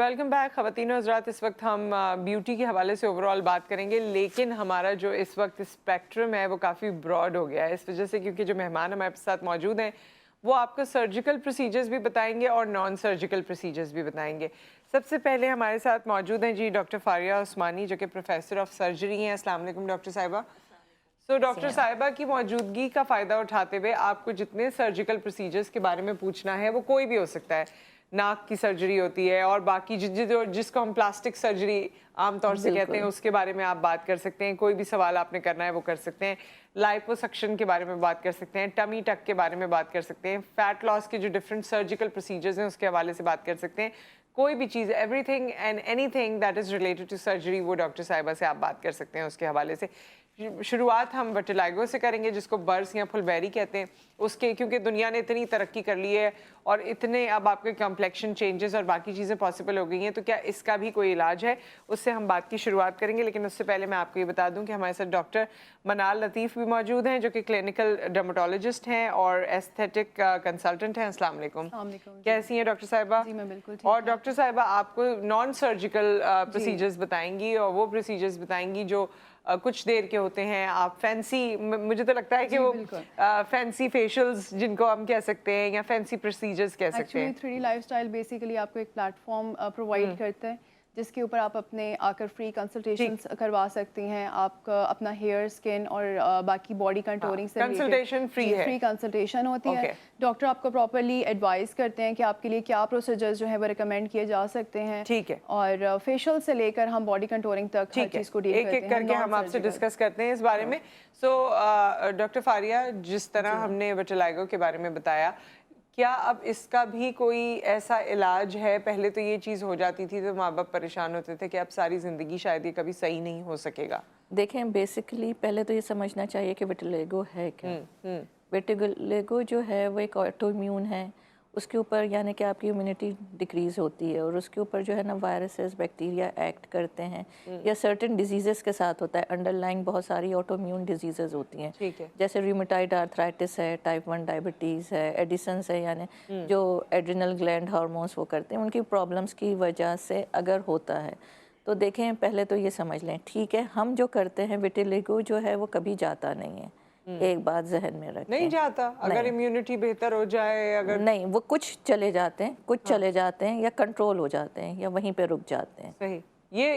Welcome back ख़वातीन हज़रात। इस वक्त हम ब्यूटी के हवाले से ओवरऑल बात करेंगे, लेकिन हमारा जो इस वक्त स्पेक्ट्रम है वो काफ़ी ब्रॉड हो गया है इस वजह से, क्योंकि जो मेहमान हमारे साथ मौजूद हैं वो आपको सर्जिकल प्रोसीजर्स भी बताएंगे और नॉन सर्जिकल प्रोसीजर्स भी बताएंगे। सबसे पहले हमारे साथ मौजूद हैं जी डॉक्टर फारिया उस्मानी, जो कि प्रोफेसर ऑफ सर्जरी हैं। अस्सलाम वालेकुम डॉक्टर साहिबा। तो डॉक्टर साहिबा की मौजूदगी का फ़ायदा उठाते हुए आपको जितने सर्जिकल प्रोसीजर्स के बारे में पूछना है, वो कोई भी हो सकता है। नाक की सर्जरी होती है और बाकी जिसको हम प्लास्टिक सर्जरी आमतौर से कहते हैं, उसके बारे में आप बात कर सकते हैं। कोई भी सवाल आपने करना है वो कर सकते हैं। लाइपोसक्शन के बारे में बात कर सकते हैं, टमी टक के बारे में बात कर सकते हैं, फैट लॉस के जो डिफरेंट सर्जिकल प्रोसीजर्स हैं उसके हवाले से बात कर सकते हैं। कोई भी चीज़, everything and anything that is related to surgery, वो डॉक्टर साहिबा से आप बात कर सकते हैं उसके हवाले से। शुरुआत हम विटिलिगो से करेंगे, जिसको बर्स या फुलबेरी कहते हैं उसके, क्योंकि दुनिया ने इतनी तरक्की कर ली है और इतने अब आपके कॉम्प्लेक्शन चेंजेस और बाकी चीज़ें पॉसिबल हो गई हैं, तो क्या इसका भी कोई इलाज है, उससे हम बात की शुरुआत करेंगे। लेकिन उससे पहले मैं आपको ये बता दूं कि हमारे साथ डॉक्टर मनाल लतीफ़ भी मौजूद हैं, जो कि क्लिनिकल डर्मेटोलॉजिस्ट हैं और एस्थेटिक कंसल्टेंट हैं। अस्सलाम वालेकुम। कैसी हैं डॉक्टर साहिबा? जी मैं बिल्कुल ठीक। और डॉक्टर साहिबा आपको नॉन सर्जिकल प्रोसीजर्स बताएंगी और वो प्रोसीजर्स बताएंगी जो कुछ देर के होते हैं। आप फैंसी, मुझे तो लगता है कि वो फैंसी फेशियल्स जिनको हम कह सकते हैं या फैंसी प्रोसीजर्स कह सकते हैं। 3D लाइफस्टाइल बेसिकली आपको एक प्लेटफॉर्म प्रोवाइड करता है जिसके ऊपर आप अपने आकर फ्री कंसल्टेशंस करवा सकती हैं। आपका अपना हेयर, स्किन और बाकी बॉडी कंटूरिंग से कंसल्टेशन फ्री है, फ्री कंसल्टेशन होती है। डॉक्टर आपको प्रॉपर्ली एडवाइस करते हैं कि आपके लिए क्या प्रोसीजर्स जो है वो रिकमेंड किए जा सकते हैं। ठीक है। और फेशियल से लेकर हम बॉडी कंटूरिंग तक हर चीज़ को डील करते हैं, एक करके हम आपसे डिस्कस करते हैं इस बारे में। सो डॉक्टर फारिया, जिस तरह हमने विटिलिगो के बारे में बताया, क्या अब इसका भी कोई ऐसा इलाज है? पहले तो ये चीज़ हो जाती थी तो माँ बाप परेशान होते थे कि अब सारी ज़िंदगी शायद ये कभी सही नहीं हो सकेगा। देखें, बेसिकली पहले तो ये समझना चाहिए कि विटिलिगो है क्या। विटिलिगो जो है वो एक ऑटोइम्यून है। उसके ऊपर यानी कि आपकी इम्यूनिटी डिक्रीज़ होती है और उसके ऊपर जो है ना वायरसेस, बैक्टीरिया एक्ट करते हैं या सर्टेन डिजीज़ेस के साथ होता है। अंडरलाइंग बहुत सारी ऑटोइम्यून डिजीज़ेस होती हैं, ठीक है, जैसे रूमेटॉइड आर्थराइटिस है, टाइप 1 डायबिटीज़ है, एडिसन्स है, यानी जो एड्रिनल ग्लैंड हार्मोन्स वो करते हैं, उनकी प्रॉब्लम्स की वजह से अगर होता है तो देखें, पहले तो ये समझ लें, ठीक है, हम जो करते हैं विटिलिगो जो है वो कभी जाता नहीं है। एक बात जहन में रखें, नहीं जाता। अगर इम्यूनिटी बेहतर हो जाए, अगर नहीं, वो कुछ चले जाते हैं, कुछ चले जाते हैं या कंट्रोल हो जाते हैं या वहीं पे रुक जाते हैं। सही।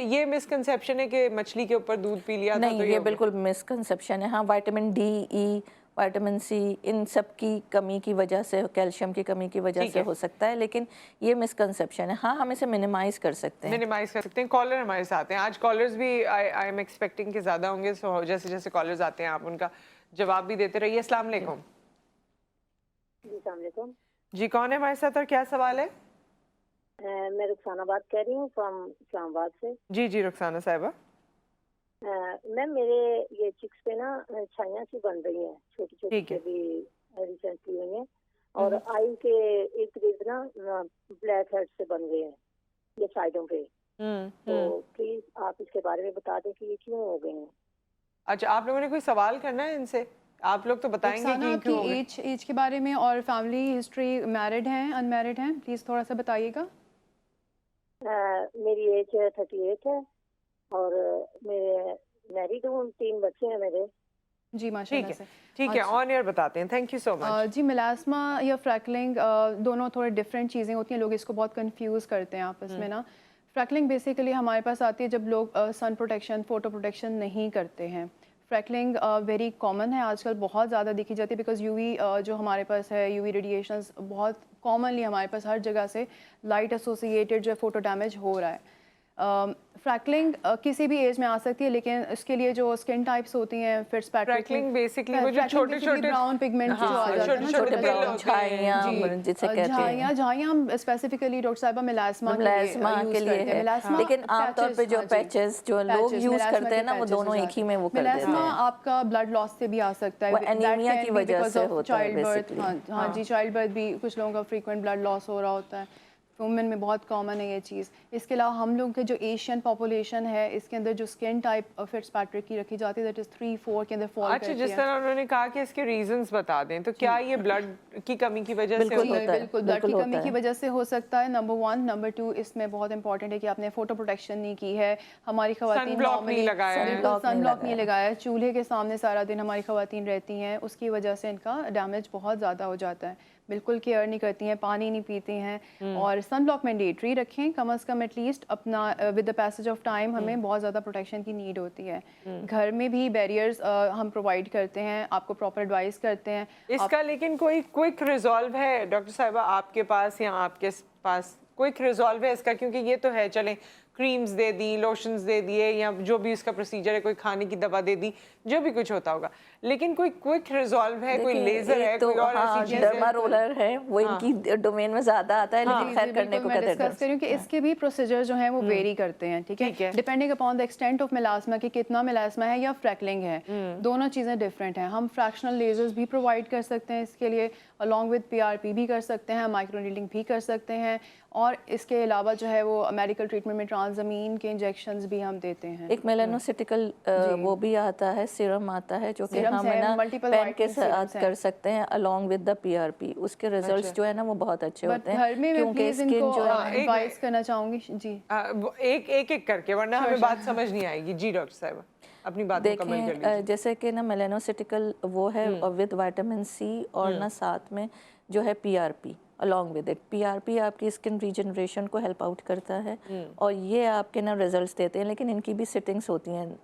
ये मिसकंसेप्शन है कि मछली के ऊपर दूध पी लिया नहीं, तो ये बिल्कुल मिसकंसेप्शन है। हाँ, विटामिन डी, ई, विटामिन सी, इन सब की कमी की वजह से, कैल्शियम की कमी की वजह से हो सकता है, लेकिन ये मिसकंसेप्शन है। हाँ, हम इसे मिनिमाइज कर सकते हैं, कॉलर हमारे साथ हैं आज। कॉलर्स भी आई एम एक्सपेक्टिंग कि ज़्यादा होंगे, सो जैसे जैसे कॉलर्स आते हैं आप उनका जवाब भी देते रहिए। अस्सलाम वालेकुम। जी, कौन है हमारे साथ और क्या सवाल है? मैं रुखसाना बात कर रही हूँ फ्रॉम इस्लामाबाद से। जी जी रुखसाना साहिबा। मैम, मेरे ये चिक्स पे ना छाइयाँ सी बन रही हैं, छोटी छोटी भी रिसेंटली हुई हैं, और आई के इर्द गिर्द ना ब्लैक हेड से बन गए हैं ये साइडों पे। तो प्लीज आप इसके बारे में बता दें कि ये क्यों हो गए हैं। अच्छा, आप लोगों ने कोई सवाल करना है इनसे? आप लोग तो बताएंगे कि क्यों हो गए। एज के बारे में और फैमिली हिस्ट्री, मैरिड हैं, अनमैरिड हैं, प्लीज थोड़ा सा बताइएगा। मेरी एज 38 है और मेरे मैरिड हूँ, 3 बच्चे हैं मेरे। जी माशाल्लाह से। ठीक है, ऑन एयर बताते हैं। Thank you so much. जी, मेलास्मा या फ्रैकलिंग दोनों थोड़े डिफरेंट चीज़ें होती हैं, लोग इसको बहुत कंफ्यूज करते हैं आपस में ना। फ्रैकलिंग बेसिकली हमारे पास आती है जब लोग सन प्रोटेक्शन, फोटो प्रोटेक्शन नहीं करते हैं। फ्रैकलिंग वेरी कॉमन है आजकल, बहुत ज़्यादा देखी जाती है, बिकॉज यूवी जो हमारे पास है, यूवी रेडिएशंस बहुत कॉमनली हमारे पास हर जगह से लाइट एसोसिएटेड जो फोटो डैमेज हो रहा है। फ्रैकलिंग किसी भी एज में आ सकती है, लेकिन इसके लिए जो स्किन टाइप्स होती हैं, फिर फ्रैकलिंग बेसिकली वो जो छोटे छोटे ब्राउन पिगमेंट जो आ जाते हैं ना, छोटे ब्राउन झाइयां जिसे कहते हैं, झाइयां हम स्पेसिफिकली डॉक्टर साहिबा मिलास्मा के लिए है, लेकिन आमतौर पे जो पैचेस जो लोग यूज करते हैं ना, वो दोनों एक ही में वो कर देते हैं। आपका ब्लड लॉस से भी आ सकता है, एनीमिया की वजह से होता है चाइल्ड बर्थ। हाँ जी, चाइल्ड बर्थ भी कुछ लोगों का फ्रीक्वेंट ब्लड लॉस हो रहा होता है। वुमेन में बहुत कॉमन है ये चीज़। इसके अलावा हम लोग के जो एशियन पॉपुलेशन है इसके अंदर जो स्किन टाइप फिट्जपैट्रिक की रखी जाती है दैट इज़ 3-4 के अंदर फॉल अच्छा, करती जिस है। तरह उन्होंने कहा कि इसके रीजंस बता दें, तो क्या ये ब्लड की कमी की वजह से बिल्कुल होता है? होता है, बिल्कुल ब्लड की बिल्कुल कमी होता की है। वजह से हो सकता है, नंबर 1। नंबर 2 इसमें बहुत इंपॉर्टेंट है कि आपने फोटो प्रोटेक्शन नहीं की है। हमारी खवातीन सनब्लॉक नहीं लगाया है। बिल्कुल Sunblock नहीं सनब्लॉक नहीं लगाया। लगाया है। चूल्हे के सामने सारा दिन हमारी खवातीन रहती हैं, उसकी वजह से इनका डैमेज बहुत ज़्यादा हो जाता है। बिल्कुल केयर नहीं करती हैं, पानी नहीं पीती हैं, और सनब्लॉक मैंडेटरी रखें कम से कम एटलीस्ट अपना। With the passage of time हमें बहुत ज़्यादा प्रोटेक्शन की नीड होती है। घर में भी बैरियर्स हम प्रोवाइड करते हैं, आपको प्रॉपर एडवाइस करते हैं। इसका लेकिन कोई क्विक रिजॉल्व है डॉक्टर साहिबा आपके पास, या आपके पास क्विक रिजॉल्व है इसका? क्योंकि ये तो है, चलें क्रीम्स दे दी, लोशंस दे दिए, या जो भी उसका प्रोसीजर है, कोई खाने की दवा दे दी, जो भी कुछ होता होगा, लेकिन कोई क्विक रिजॉल्व है? कोई लेजर है, तो कोई और ऐसी चीज है? डर्मा रोलर है, वो इनकी डोमेन में ज्यादा आता है, लेकिन खैर करने को मैं कहते डिस्कस करूँ कि इसके भी प्रोसीजर जो हैं वो वेरी करते हैं, ठीक ठीक है, है। Depending upon the extent of melasma कि कितना मेलास्मा है या फ्रैकलिंग है, दोनों चीज़ें डिफरेंट हैं। हम फ्रैक्शनल लेजर्स भी प्रोवाइड कर सकते हैं इसके लिए, अलॉन्ग विद PRP भी कर सकते हैं, माइक्रोनीडलिंग भी कर सकते हैं, और इसके अलावा जो है वो मेडिकल ट्रीटमेंट में ट्रांसअमीन के इंजेक्शंस भी हम देते हैं। एक मेलानोसिटिकल वो भी आता है, सीरम आता है, जो कि Serums हम हैं, ना multiple पेन के whitening serums साथ हैं। कर सकते हैं अलोंग विद द PRP। उसके रिजल्ट्स जो है ना वो बहुत अच्छे बट होते हैं, घर में मैं क्योंकि प्लीज स्किन इनको जो है एडवाइस करना चाहूँगी जी। एक करके, वरना हमें बात समझ नहीं आएगी। जी डॉक्टर साहिबा, अपनी बात मुकम्मल कर लीजिए। देखें, जैसे कि ना मेलानोसिटिकल वो है विद विटामिन C, और ना साथ में जो है PRP along with it. PRP आपकी स्किन रीजनरेशन को हेल्प आउट करता है, और ये आपके ना रिजल्ट्स देते हैं, लेकिन इनकी भी सिटिंग्स होती हैं।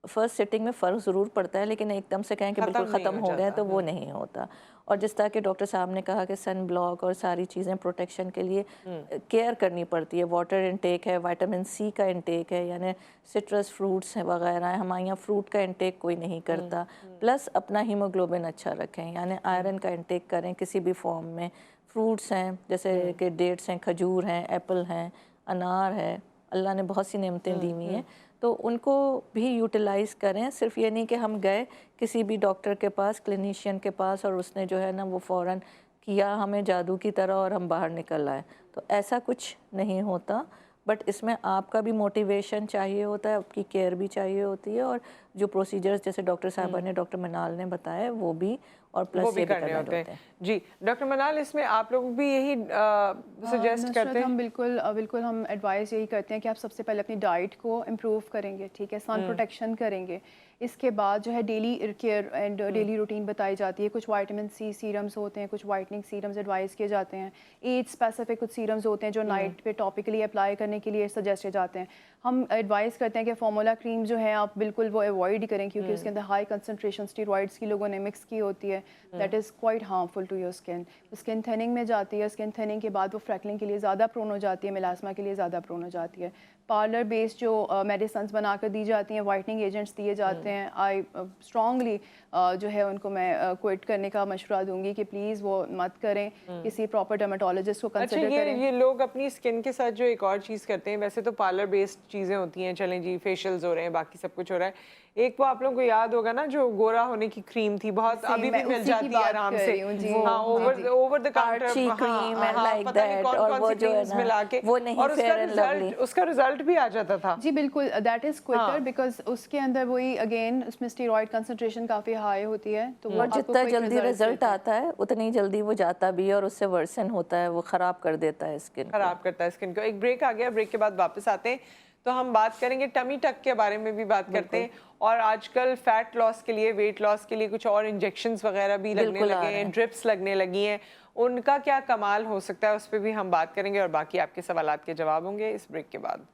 फर्स्ट सिटिंग में फ़र्क ज़रूर पड़ता है, लेकिन एकदम से कहें कि बिल्कुल ख़त्म हो गए तो वो नहीं होता। और जिस तरह के डॉक्टर साहब ने कहा कि सन ब्लॉक और सारी चीज़ें प्रोटेक्शन के लिए केयर करनी पड़ती है। वाटर इंटेक है, विटामिन C का इंटेक है, यानी सिट्रस फ्रूट्स हैं वगैरह हैं, हमारे यहाँ फ्रूट का इंटेक कोई नहीं करता। प्लस अपना हीमोग्लोबिन अच्छा रखें, यानी आयरन का इंटेक करें किसी भी फॉर्म में। फ्रूट्स हैं जैसे कि डेट्स हैं, खजूर हैं, एप्पल हैं, अनार है, अल्लाह ने बहुत सी नेमतें दी हुई हैं, तो उनको भी यूटिलाइज़ करें। सिर्फ ये नहीं कि हम गए किसी भी डॉक्टर के पास, क्लिनिशियन के पास, और उसने जो है ना वो फ़ौरन किया हमें जादू की तरह और हम बाहर निकल आए, तो ऐसा कुछ नहीं होता। बट इसमें आपका भी मोटिवेशन चाहिए होता है, आपकी केयर भी चाहिए होती है, और जो प्रोसीजर्स जैसे डॉक्टर साहबा ने, डॉक्टर मनाल ने बताया वो भी, और प्लस वो भी करने होते हैं। जी डॉक्टर मनाल, इसमें आप लोग भी यही सजेस्ट करते हैं? हम बिल्कुल हम एडवाइस यही करते हैं कि आप सबसे पहले अपनी डाइट को इम्प्रूव करेंगे, ठीक है, सन प्रोटेक्शन करेंगे। इसके बाद जो है daily care and daily routine बताई जाती है। कुछ विटामिन C सीरम्स होते हैं, कुछ वाइटनिंग सीरम्स एडवाइस किए जाते हैं। एज स्पेसिफिक कुछ सीरम्स होते हैं जो नाइट पे टॉपिकली अप्लाई करने के लिए सजेस्टेड जाते हैं। हम एडवाइस करते हैं कि फार्मूला क्रीम जो है आप बिल्कुल वो अवॉइड करें, क्योंकि उसके अंदर हाई कंसनट्रेशन स्टेरॉइड्स की लोगों ने मिक्स की होती है, that is quite harmful to your skin. Skin thinning में जाती है, स्किन थिनिंग के बाद वो फ्रैकलिंग के लिए ज़्यादा प्रोन हो जाती है, मेलास्मा के लिए ज़्यादा प्रोन हो जाती है। पार्लर बेस्ड जो मेडिसिन बनाकर दी जाती हैं, वाइटनिंग एजेंट्स दिए जाते हैं, आई स्ट्रांगली जो है उनको मैं क्विट करने का मशवरा दूंगी कि प्लीज़ वो मत करें, किसी प्रॉपर डर्मेटोलॉजिस्ट को कंसिडर करें। ये लोग अपनी स्किन के साथ जो एक और चीज़ करते हैं, वैसे तो पार्लर बेस्ड चीज़ें होती हैं, चलें जी फेशियल्स हो रहे हैं, बाकी सब कुछ हो रहा है। एक वो आप लोगों को याद होगा ना जो गोरा होने की क्रीम थी, बहुत अभी भी मिल जाती है आराम से, हाँ, over the counter cream and like that, और वो जो है ना वो नहीं, फेयर एंड लवली, उसका रिजल्ट भी आ जाता था। जी बिल्कुल, दैट इज क्विकर बिकॉज उसके अंदर वही अगेन उसमें स्टेरॉइड कंसंट्रेशन काफी हाई होती है, तो वो जितना जल्दी रिजल्ट आता है उतनी जल्दी वो जाता भी है, और उससे वर्सन होता है, वो खराब कर देता है स्किन, खराब करता है स्किन को। एक ब्रेक आ गया, ब्रेक के बाद वापस आते हैं तो हम बात करेंगे टमी टक के बारे में भी बात करते हैं, और आजकल फैट लॉस के लिए, वेट लॉस के लिए कुछ और इंजेक्शंस वगैरह भी लगने लगे हैं, ड्रिप्स लगने लगी हैं, उनका क्या कमाल हो सकता है उस पर भी हम बात करेंगे, और बाकी आपके सवालात के जवाब होंगे इस ब्रेक के बाद।